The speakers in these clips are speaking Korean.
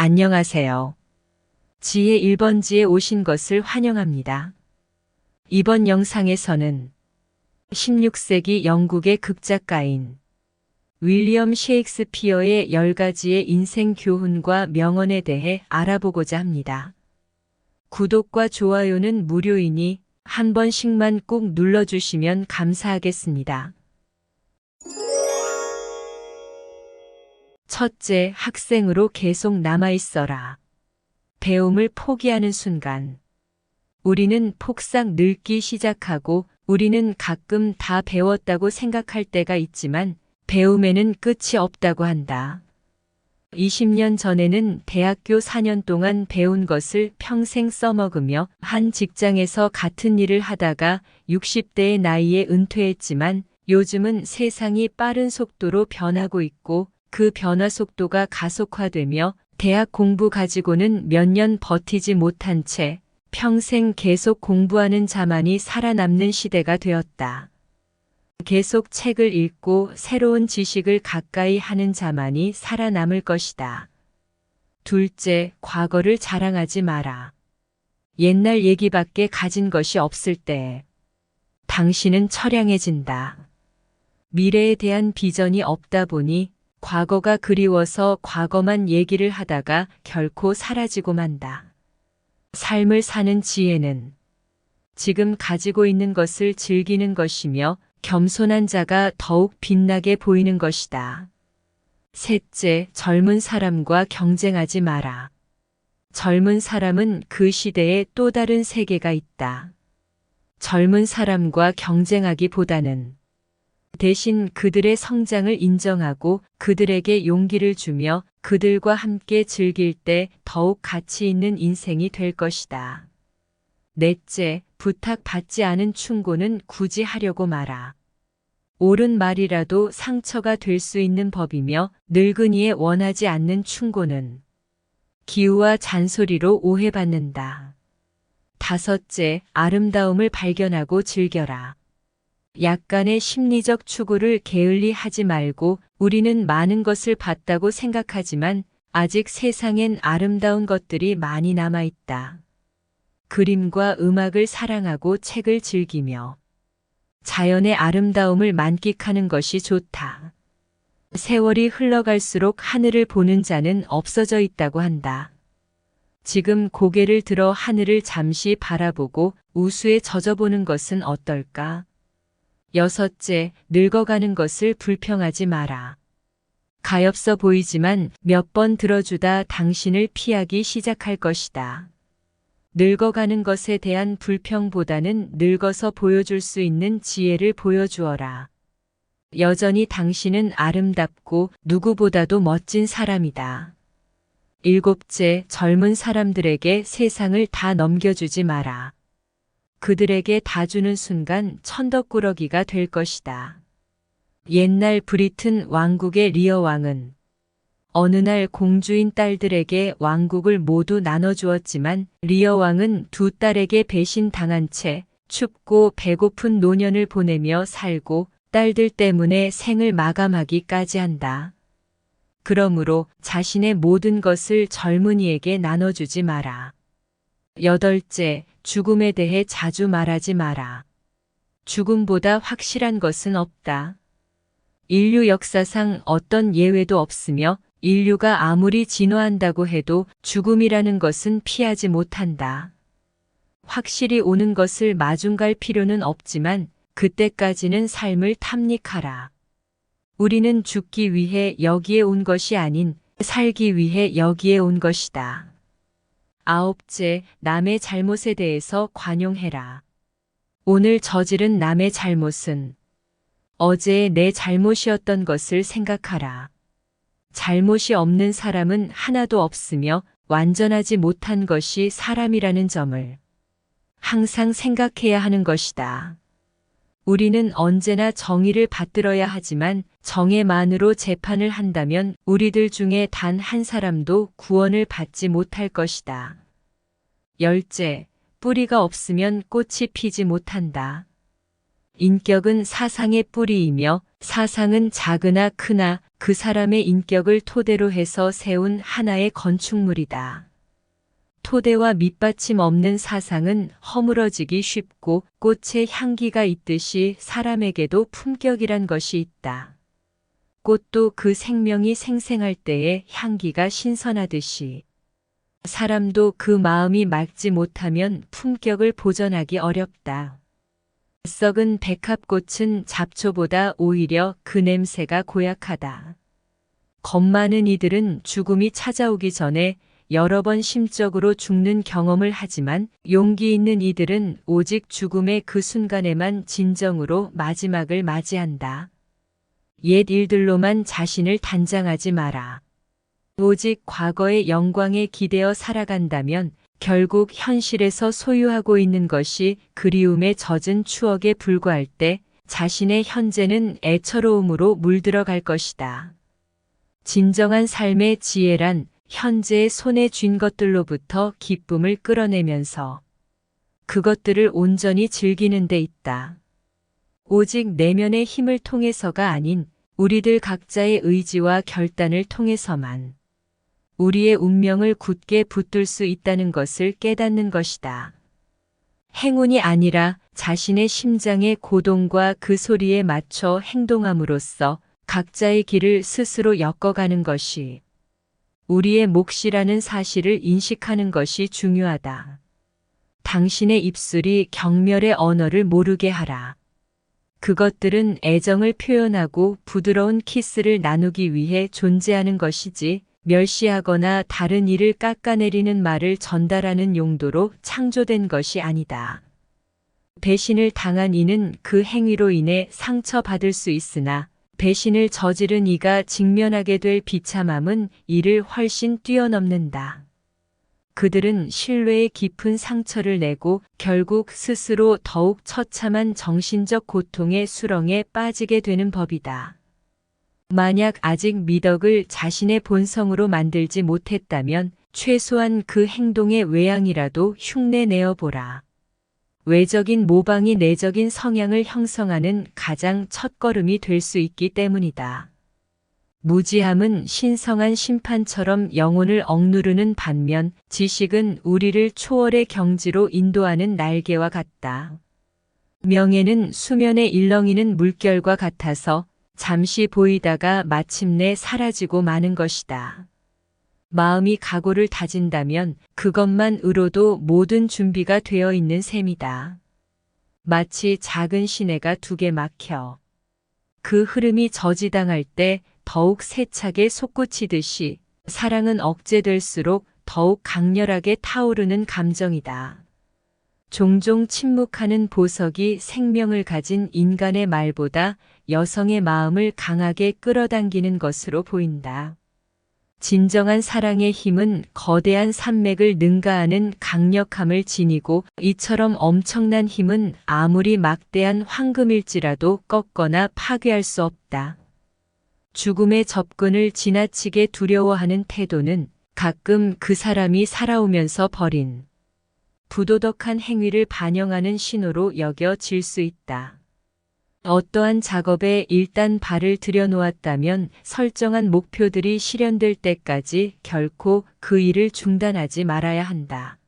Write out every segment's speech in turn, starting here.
안녕하세요. 지혜 1번지에 오신 것을 환영합니다. 이번 영상에서는 16세기 영국의 극작가인 윌리엄 셰익스피어의 10가지의 인생 교훈과 명언에 대해 알아보고자 합니다. 구독과 좋아요는 무료이니 한 번씩만 꼭 눌러주시면 감사하겠습니다. 첫째, 학생으로 계속 남아있어라. 배움을 포기하는 순간, 우리는 폭삭 늙기 시작하고 우리는 가끔 다 배웠다고 생각할 때가 있지만 배움에는 끝이 없다고 한다. 20년 전에는 대학교 4년 동안 배운 것을 평생 써먹으며 한 직장에서 같은 일을 하다가 60대의 나이에 은퇴했지만 요즘은 세상이 빠른 속도로 변하고 있고 그 변화 속도가 가속화되며 대학 공부 가지고는 몇 년 버티지 못한 채 평생 계속 공부하는 자만이 살아남는 시대가 되었다. 계속 책을 읽고 새로운 지식을 가까이 하는 자만이 살아남을 것이다. 둘째, 과거를 자랑하지 마라. 옛날 얘기밖에 가진 것이 없을 때 당신은 처량해진다. 미래에 대한 비전이 없다 보니 과거가 그리워서 과거만 얘기를 하다가 결코 사라지고 만다. 삶을 사는 지혜는 지금 가지고 있는 것을 즐기는 것이며 겸손한 자가 더욱 빛나게 보이는 것이다. 셋째, 젊은 사람과 경쟁하지 마라. 젊은 사람은 그 시대에 또 다른 세계가 있다. 젊은 사람과 경쟁하기보다는 대신 그들의 성장을 인정하고 그들에게 용기를 주며 그들과 함께 즐길 때 더욱 가치 있는 인생이 될 것이다. 넷째, 부탁받지 않은 충고는 굳이 하려고 마라. 옳은 말이라도 상처가 될 수 있는 법이며 늙은이의 원하지 않는 충고는 기우와 잔소리로 오해받는다. 다섯째, 아름다움을 발견하고 즐겨라. 약간의 심리적 추구를 게을리 하지 말고 우리는 많은 것을 봤다고 생각하지만 아직 세상엔 아름다운 것들이 많이 남아있다. 그림과 음악을 사랑하고 책을 즐기며 자연의 아름다움을 만끽하는 것이 좋다. 세월이 흘러갈수록 하늘을 보는 자는 없어져 있다고 한다. 지금 고개를 들어 하늘을 잠시 바라보고 우수에 젖어보는 것은 어떨까? 여섯째, 늙어가는 것을 불평하지 마라. 가엾어 보이지만 몇 번 들어주다 당신을 피하기 시작할 것이다. 늙어가는 것에 대한 불평보다는 늙어서 보여줄 수 있는 지혜를 보여주어라. 여전히 당신은 아름답고 누구보다도 멋진 사람이다. 일곱째, 젊은 사람들에게 세상을 다 넘겨주지 마라. 그들에게 다 주는 순간 천덕꾸러기가 될 것이다. 옛날 브리튼 왕국의 리어 왕은 어느 날 공주인 딸들에게 왕국을 모두 나눠주었지만 리어 왕은 두 딸에게 배신당한 채 춥고 배고픈 노년을 보내며 살고 딸들 때문에 생을 마감하기까지 한다. 그러므로 자신의 모든 것을 젊은이에게 나눠주지 마라. 여덟째, 죽음에 대해 자주 말하지 마라. 죽음보다 확실한 것은 없다. 인류 역사상 어떤 예외도 없으며 인류가 아무리 진화한다고 해도 죽음이라는 것은 피하지 못한다. 확실히 오는 것을 마중갈 필요는 없지만 그때까지는 삶을 탐닉하라. 우리는 죽기 위해 여기에 온 것이 아닌 살기 위해 여기에 온 것이다. 아홉째, 남의 잘못에 대해서 관용해라. 오늘 저지른 남의 잘못은 어제의 내 잘못이었던 것을 생각하라. 잘못이 없는 사람은 하나도 없으며 완전하지 못한 것이 사람이라는 점을 항상 생각해야 하는 것이다. 우리는 언제나 정의를 받들어야 하지만 정의만으로 재판을 한다면 우리들 중에 단 한 사람도 구원을 받지 못할 것이다. 열째, 뿌리가 없으면 꽃이 피지 못한다. 인격은 사상의 뿌리이며 사상은 작으나 크나 그 사람의 인격을 토대로 해서 세운 하나의 건축물이다. 토대와 밑받침 없는 사상은 허물어지기 쉽고 꽃에 향기가 있듯이 사람에게도 품격이란 것이 있다. 꽃도 그 생명이 생생할 때에 향기가 신선하듯이 사람도 그 마음이 맑지 못하면 품격을 보존하기 어렵다. 썩은 백합꽃은 잡초보다 오히려 그 냄새가 고약하다. 겁 많은 이들은 죽음이 찾아오기 전에 여러 번 심적으로 죽는 경험을 하지만 용기 있는 이들은 오직 죽음의 그 순간에만 진정으로 마지막을 맞이한다. 옛 일들로만 자신을 단장하지 마라. 오직 과거의 영광에 기대어 살아간다면 결국 현실에서 소유하고 있는 것이 그리움에 젖은 추억에 불과할 때 자신의 현재는 애처로움으로 물들어갈 것이다. 진정한 삶의 지혜란 현재의 손에 쥔 것들로부터 기쁨을 끌어내면서 그것들을 온전히 즐기는 데 있다. 오직 내면의 힘을 통해서가 아닌 우리들 각자의 의지와 결단을 통해서만 우리의 운명을 굳게 붙들 수 있다는 것을 깨닫는 것이다. 행운이 아니라 자신의 심장의 고동과 그 소리에 맞춰 행동함으로써 각자의 길을 스스로 엮어가는 것이 우리의 몫이라는 사실을 인식하는 것이 중요하다. 당신의 입술이 경멸의 언어를 모르게 하라. 그것들은 애정을 표현하고 부드러운 키스를 나누기 위해 존재하는 것이지 멸시하거나 다른 이를 깎아내리는 말을 전달하는 용도로 창조된 것이 아니다. 배신을 당한 이는 그 행위로 인해 상처받을 수 있으나 배신을 저지른 이가 직면하게 될 비참함은 이를 훨씬 뛰어넘는다. 그들은 신뢰의 깊은 상처를 내고 결국 스스로 더욱 처참한 정신적 고통의 수렁에 빠지게 되는 법이다. 만약 아직 미덕을 자신의 본성으로 만들지 못했다면 최소한 그 행동의 외양이라도 흉내내어 보라. 외적인 모방이 내적인 성향을 형성하는 가장 첫걸음이 될 수 있기 때문이다. 무지함은 신성한 심판처럼 영혼을 억누르는 반면 지식은 우리를 초월의 경지로 인도하는 날개와 같다. 명예는 수면에 일렁이는 물결과 같아서 잠시 보이다가 마침내 사라지고 마는 것이다. 마음이 각오를 다진다면 그것만으로도 모든 준비가 되어 있는 셈이다. 마치 작은 시내가 두 개 막혀 그 흐름이 저지당할 때 더욱 세차게 솟구치듯이 사랑은 억제될수록 더욱 강렬하게 타오르는 감정이다. 종종 침묵하는 보석이 생명을 가진 인간의 말보다 여성의 마음을 강하게 끌어당기는 것으로 보인다. 진정한 사랑의 힘은 거대한 산맥을 능가하는 강력함을 지니고 이처럼 엄청난 힘은 아무리 막대한 황금일지라도 꺾거나 파괴할 수 없다. 죽음의 접근을 지나치게 두려워하는 태도는 가끔 그 사람이 살아오면서 벌인 부도덕한 행위를 반영하는 신호로 여겨질 수 있다. 어떠한 작업에 일단 발을 들여놓았다면 설정한 목표들이 실현될 때까지 결코 그 일을 중단하지 말아야 한다.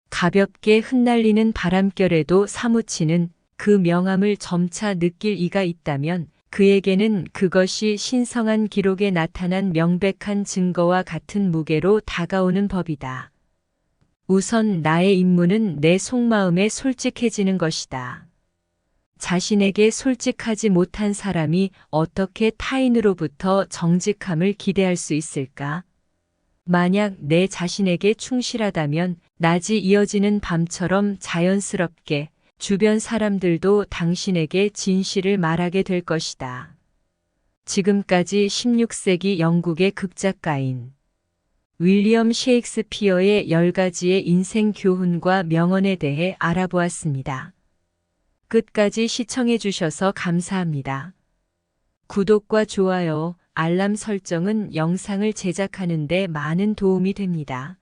가볍게 흩날리는 바람결에도 사무치는 그 명암을 점차 느낄 이가 있다면 그에게는 그것이 신성한 기록에 나타난 명백한 증거와 같은 무게로 다가오는 법이다. 우선 나의 임무는 내 속마음에 솔직해지는 것이다. 자신에게 솔직하지 못한 사람이 어떻게 타인으로부터 정직함을 기대할 수 있을까? 만약 내 자신에게 충실하다면 낮이 이어지는 밤처럼 자연스럽게 주변 사람들도 당신에게 진실을 말하게 될 것이다. 지금까지 16세기 영국의 극작가인 윌리엄 셰익스피어의 10가지의 인생 교훈과 명언에 대해 알아보았습니다. 끝까지 시청해 주셔서 감사합니다. 구독과 좋아요, 알람 설정은 영상을 제작하는 데 많은 도움이 됩니다.